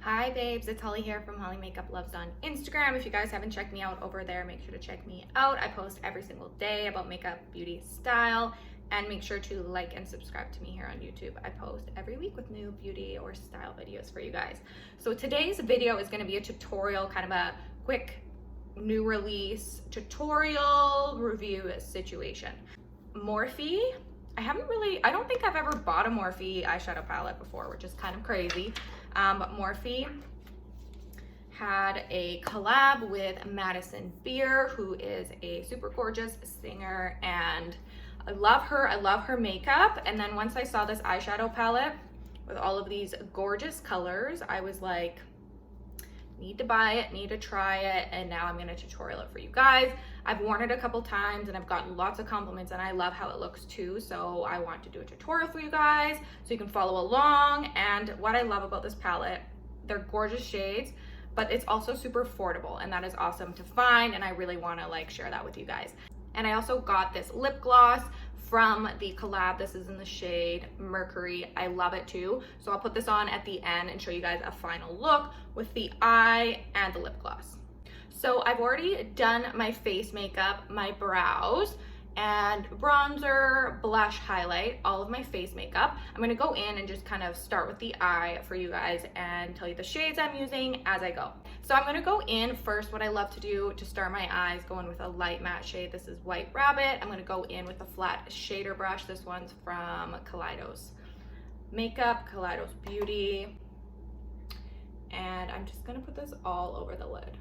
Hi babes, it's Holly here from Holly Makeup Loves on Instagram. If you guys haven't checked me out over there, make sure to check me out. I post every single day about makeup, beauty, style, and make sure to like and subscribe to me here on YouTube. I post every week with new beauty or style videos for you guys. So today's video is going to be a tutorial, kind of a quick new release tutorial review situation. Morphe, I don't think I've ever bought a Morphe eyeshadow palette before, which is kind of crazy. But Morphe had a collab with Madison Beer, who is a super gorgeous singer, and I love her makeup. And then once I saw this eyeshadow palette with all of these gorgeous colors, I was like, need to buy it, need to try it, and now I'm gonna tutorial it for you guys. I've worn it a couple times and I've gotten lots of compliments, and I love how it looks too, so I want to do a tutorial for you guys so you can follow along. And what I love about this palette, they're gorgeous shades, but it's also super affordable, and that is awesome to find, and I really want to like share that with you guys. And I also got this lip gloss from the collab. This is in the shade Mercury. I love it too. So I'll put this on at the end and show you guys a final look with the eye and the lip gloss. So I've already done my face makeup, my brows, and bronzer, blush, highlight, all of my face makeup. I'm gonna go in and just kind of start with the eye for you guys and tell you the shades I'm using as I go. So I'm gonna go in first. What I love to do to start my eyes, go in with a light matte shade. This is White Rabbit. I'm gonna go in with a flat shader brush. This one's from Kaleidos Makeup, Kaleidos Beauty. And I'm just gonna put this all over the lid.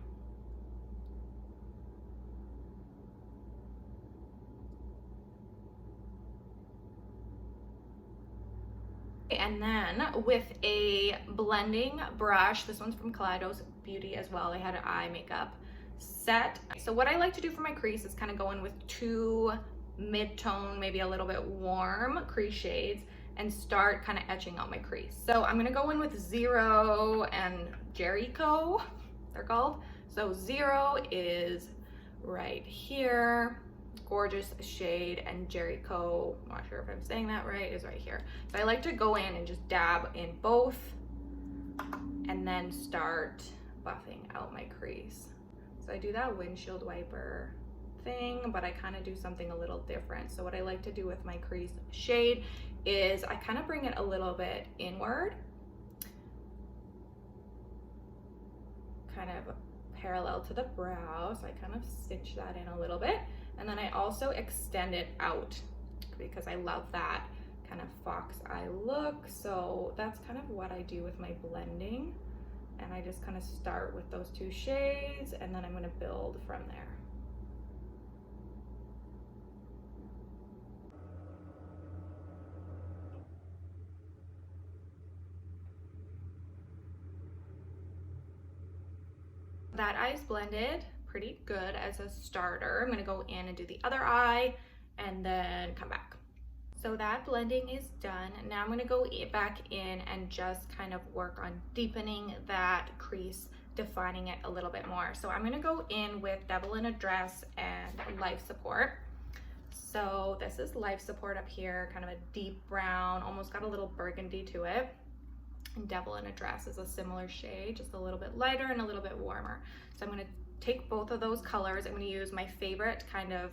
And then with a blending brush, this one's from Kaleidos Beauty as well. They had an eye makeup set. So what I like to do for my crease is kind of go in with two mid-tone, maybe a little bit warm crease shades and start kind of etching out my crease. So I'm gonna go in with Zero and Jericho, they're called. So Zero is right here. Gorgeous shade, and Jericho, I'm not sure if I'm saying that right, is right here. So I like to go in and just dab in both and then start buffing out my crease. So I do that windshield wiper thing, but I kind of do something a little different. So what I like to do with my crease shade is I kind of bring it a little bit inward, kind of parallel to the brow. So I kind of stitch that in a little bit. And then I also extend it out because I love that kind of fox eye look. So that's kind of what I do with my blending. And I just kind of start with those two shades, and then I'm going to build from there. That eye's blended pretty good as a starter. I'm gonna go in and do the other eye and then come back. So that blending is done. Now I'm gonna go back in and just kind of work on deepening that crease, defining it a little bit more. So I'm gonna go in with Devil in a Dress and Life Support. So this is Life Support up here, kind of a deep brown, almost got a little burgundy to it. And Devil in a Dress is a similar shade, just a little bit lighter and a little bit warmer. So I'm gonna take both of those colors. I'm going to use my favorite kind of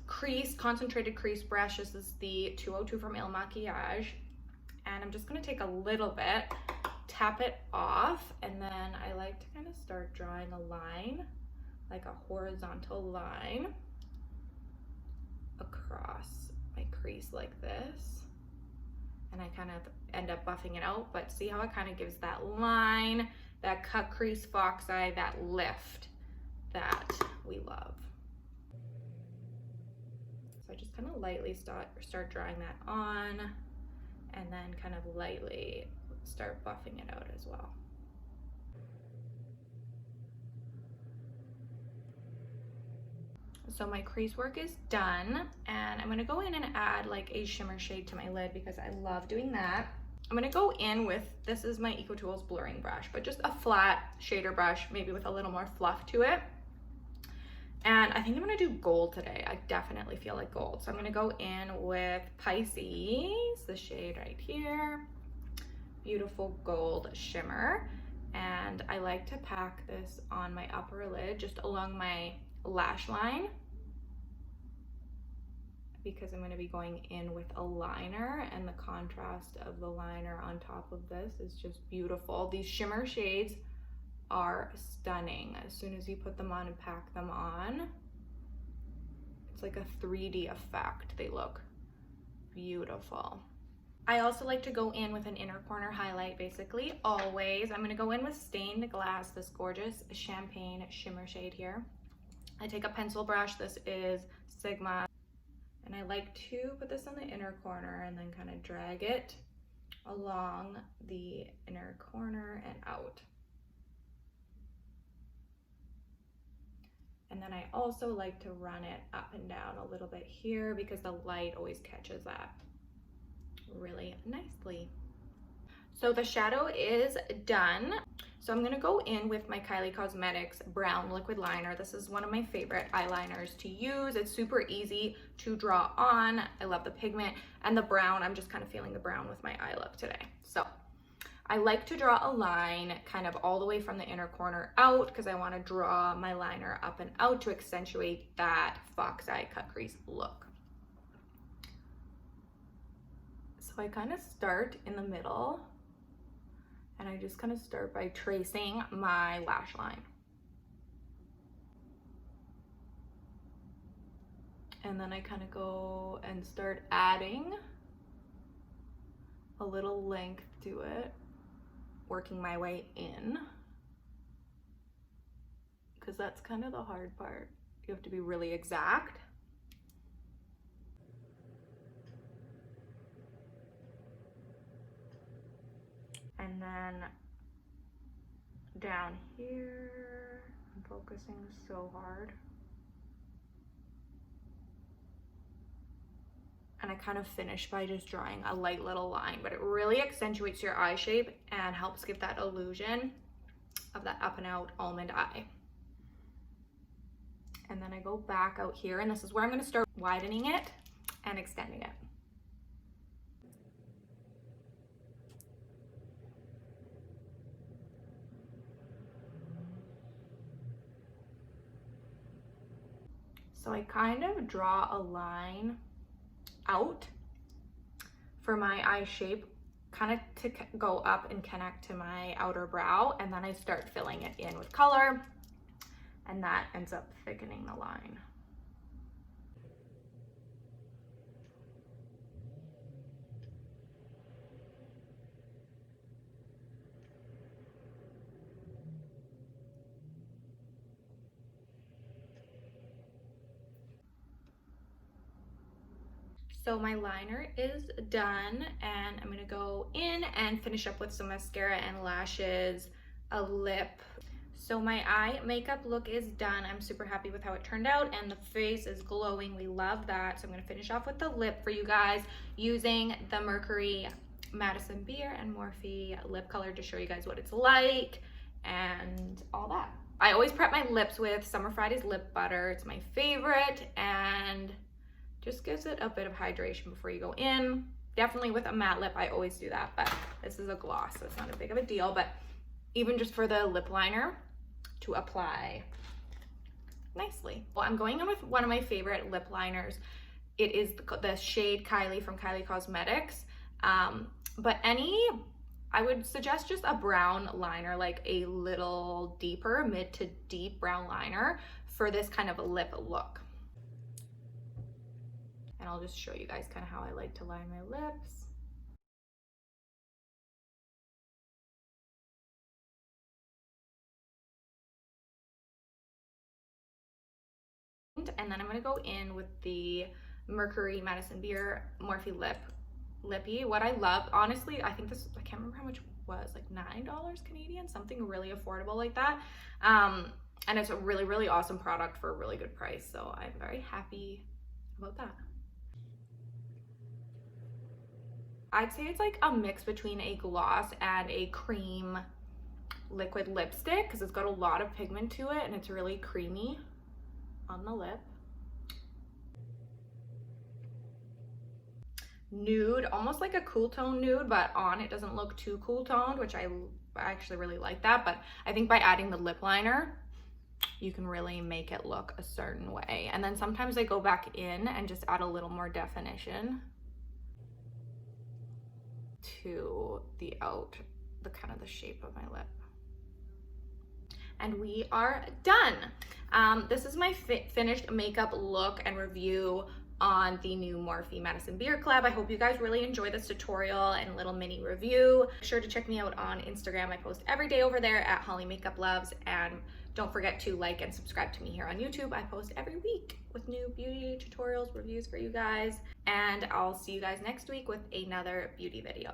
crease, concentrated crease brush. This is the 202 from Il Makiage. And I'm just going to take a little bit, tap it off, and then I like to kind of start drawing a line, like a horizontal line across my crease like this. And I kind of end up buffing it out, but see how it kind of gives that line, that cut crease, fox eye, that lift that we love. So I just kind of lightly start drawing that on, and then kind of lightly start buffing it out as well. So my crease work is done, and I'm gonna go in and add like a shimmer shade to my lid because I love doing that. I'm gonna go in with, this is my EcoTools blurring brush, but just a flat shader brush, maybe with a little more fluff to it. And I think I'm gonna do gold today. I definitely feel like gold. So I'm gonna go in with Pisces, the shade right here. Beautiful gold shimmer. And I like to pack this on my upper lid, just along my lash line, because I'm going to be going in with a liner, and the contrast of the liner on top of this is just beautiful. These shimmer shades are stunning. As soon as you put them on and pack them on, it's like a 3D effect. They look beautiful. I also like to go in with an inner corner highlight, basically, always. I'm gonna go in with Stained Glass, this gorgeous champagne shimmer shade here. I take a pencil brush, this is Sigma, and I like to put this on the inner corner and then kind of drag it along the inner corner and out. And then I also like to run it up and down a little bit here because the light always catches that really nicely. So the shadow is done. So I'm gonna go in with my Kylie Cosmetics brown liquid liner. This is one of my favorite eyeliners to use. It's super easy to draw on. I love the pigment, and the brown, I'm just kind of feeling the brown with my eye look today. So I like to draw a line kind of all the way from the inner corner out, because I want to draw my liner up and out to accentuate that fox eye cut crease look. So I kind of start in the middle, and I just kind of start by tracing my lash line. And then I kind of go and start adding a little length to it, working my way in, because that's kind of the hard part. You have to be really exact. And then down here, I'm focusing so hard. And I kind of finish by just drawing a light little line, but it really accentuates your eye shape and helps give that illusion of that up and out almond eye. And then I go back out here, and this is where I'm going to start widening it and extending it. So I kind of draw a line out for my eye shape, kind of to go up and connect to my outer brow, and then I start filling it in with color, and that ends up thickening the line. So my liner is done, and I'm gonna go in and finish up with some mascara and lashes, a lip. So my eye makeup look is done. I'm super happy with how it turned out, and the face is glowing. We love that. So I'm gonna finish off with the lip for you guys using the Mercury Madison Beer and Morphe lip color to show you guys what it's like and all that. I always prep my lips with Summer Fridays lip butter. It's my favorite, and just gives it a bit of hydration before you go in. Definitely with a matte lip, I always do that, but this is a gloss, so it's not a big of a deal. But even just for the lip liner to apply nicely. Well, I'm going in with one of my favorite lip liners. It is the shade Kylie from Kylie Cosmetics. But I would suggest just a brown liner, like a little deeper, mid to deep brown liner for this kind of a lip look. And I'll just show you guys kind of how I like to line my lips. And then I'm gonna go in with the Mercury Madison Beer Morphe Lippy. What I love, honestly, I think this, I can't remember how much it was, like $9 Canadian, something really affordable like that. And it's a really, really awesome product for a really good price. So I'm very happy about that. I'd say it's like a mix between a gloss and a cream liquid lipstick, because it's got a lot of pigment to it and it's really creamy on the lip. Nude, almost like a cool tone nude, but on it doesn't look too cool toned, which I I actually really like that, but I think by adding the lip liner, you can really make it look a certain way. And then sometimes I go back in and just add a little more definition to the kind of the shape of my lip. And we are done. This is my finished makeup look and review on the new MORPHE Madison Beer collab. I hope you guys really enjoy this tutorial and little mini review. Make sure to check me out on Instagram. I post every day over there at Holly Makeup Loves, and don't forget to like and subscribe to me here on YouTube. I post every week with new beauty tutorials, reviews for you guys, and I'll see you guys next week with another beauty video.